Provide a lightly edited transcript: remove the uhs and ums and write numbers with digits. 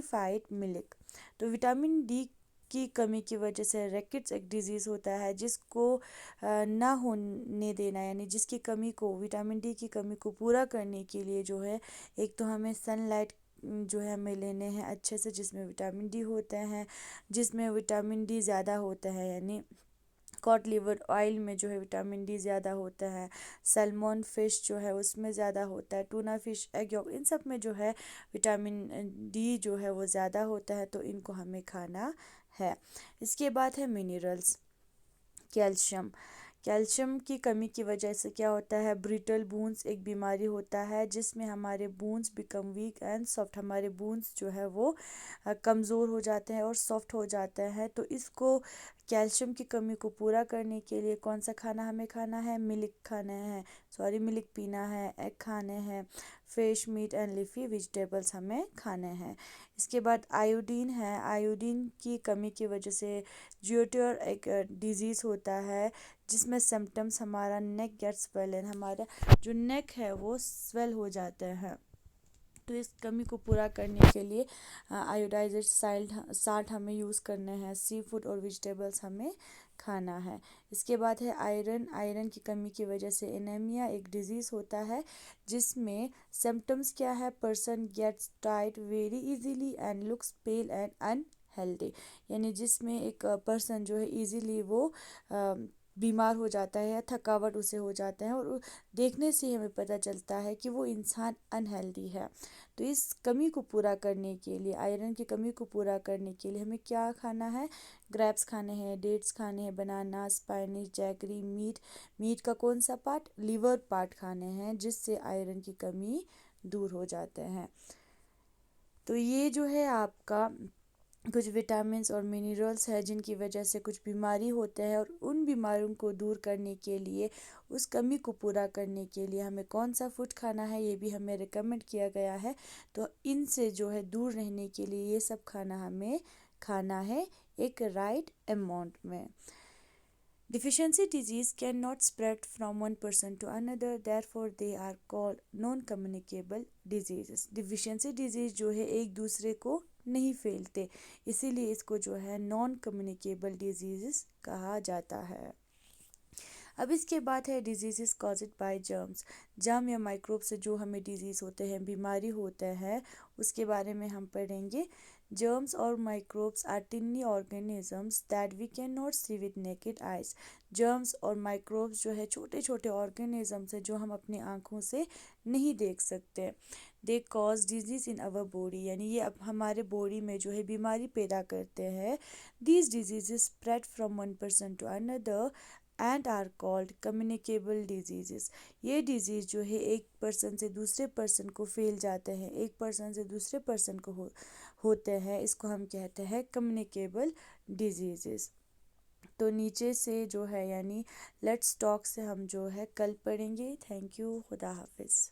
Fortified ملک. تو vitamin D کی کمی کی وجہ سے ریکٹس ایک ڈیزیز ہوتا ہے جس کو نہ ہونے دینا، یعنی جس کی کمی کو، وٹامن ڈی کی کمی کو پورا کرنے کے لیے جو ہے ایک تو ہمیں سن لائٹ جو ہے ہمیں لینے ہیں اچھے سے، جس میں وٹامن ڈی ہوتے ہیں، جس میں وٹامن ڈی زیادہ ہوتا ہے، یعنی کاڈ لیور آئل میں جو ہے وٹامن ڈی زیادہ ہوتا ہے، سیلمون فش جو ہے اس میں زیادہ ہوتا ہے، ٹونا فش، ایگ یولک، ان سب میں جو ہے وٹامن ڈی جو ہے وہ زیادہ ہوتا ہے، تو ان کو ہمیں کھانا ہے. اس کے بعد ہے منرلز. کیلشیم. کیلشیم کی کمی کی وجہ سے کیا ہوتا ہے، بریٹل بونز ایک بیماری ہوتا ہے جس میں ہمارے bones become weak and soft, ہمارے بونز جو ہے وہ کمزور ہو جاتے ہیں اور سافٹ ہو جاتے ہیں. تو اس کو کیلشیم کی کمی کو پورا کرنے کے لیے کون سا کھانا ہمیں کھانا ہے، ملک پینا ہے، ایگ کھانے ہیں، fish, meat and leafy vegetables ہمیں کھانے ہیں. اس کے بعد آیوڈین ہے. آیوڈین کی کمی کی وجہ سے جیوٹر ایک ڈیزیز ہوتا ہے جس میں سمٹمس ہمارا نیک گیٹ سویلن، ہمارا جو نیک ہے وہ سویل ہو جاتا ہے. تو اس کمی کو پورا کرنے کے لیے آیوڈائزڈ سالٹ ہمیں یوز کرنا ہے، سی فوڈ اور ویجیٹیبلس ہمیں کھانا ہے. اس کے بعد ہے آئرن. آئرن کی کمی کی وجہ سے انیمیا ایک ڈیزیز ہوتا ہے جس میں سمٹمس کیا ہے، person gets tired very easily and looks pale and unhealthy, یعنی جس میں ایک پرسن جو ہے ایزیلی وہ بیمار ہو جاتا ہے یا تھکاوٹ اسے ہو جاتا ہے، اور دیکھنے سے ہی ہمیں پتہ چلتا ہے کہ وہ انسان انہیلدی ہے. تو اس کمی کو پورا کرنے کے لیے، آئرن کی کمی کو پورا کرنے کے لیے ہمیں کیا کھانا ہے، گریپس کھانے ہیں، ڈیٹس کھانے ہیں، بنانا، اسپائنش، جیگری، میٹ کا کون سا پارٹ، لیور پارٹ کھانے ہیں جس سے آئرن کی کمی دور ہو جاتے ہیں. تو یہ جو ہے آپ کا کچھ وٹامنس اور منرلس ہے جن کی وجہ سے کچھ بیماری ہوتے ہیں، اور ان بیماریوں کو دور کرنے کے لیے، اس کمی کو پورا کرنے کے لیے ہمیں کون سا فوڈ کھانا ہے یہ بھی ہمیں ریکمنڈ کیا گیا ہے. تو ان سے جو ہے دور رہنے کے لیے یہ سب کھانا ہمیں کھانا ہے ایک رائٹ اماؤنٹ میں. Deficiency disease cannot spread from one person to another, therefore they are called non-communicable diseases. Deficiency disease جو ہے ایک دوسرے کو نہیں پھیلتے، اسی لیے اس کو جو ہے نان کمیونیکیبل ڈیزیزز کہا جاتا ہے. اب اس کے بعد ہے ڈیزیزز کازڈ بائی جرمز. جرم یا مائکروب سے جو ہمیں ڈیزیز ہوتے ہیں، بیماری ہوتے ہیں، اس کے بارے میں ہم پڑھیں گے. Germs or microbes are tiny organisms that we cannot see with naked eyes. Germs اور microbes جو ہے چھوٹے چھوٹے organisms ہیں جو ہم اپنی آنکھوں سے نہیں دیکھ سکتے. They cause disease in our body، یعنی یہ اب ہمارے باڈی میں جو ہے بیماری پیدا کرتے ہیں. These diseases spread from one person to another and are called communicable diseases. یہ ڈیزیز جو ہے ایک پرسن سے دوسرے پرسن کو پھیل جاتے ہیں، ایک پرسن سے دوسرے پرسن کو ہوتے ہیں، اس کو ہم کہتے ہیں کمیونیکیبل ڈیزیزز. تو نیچے سے جو ہے یعنی لیٹس ٹاک سے ہم جو ہے کل پڑھیں گے. Thank you. خدا حافظ.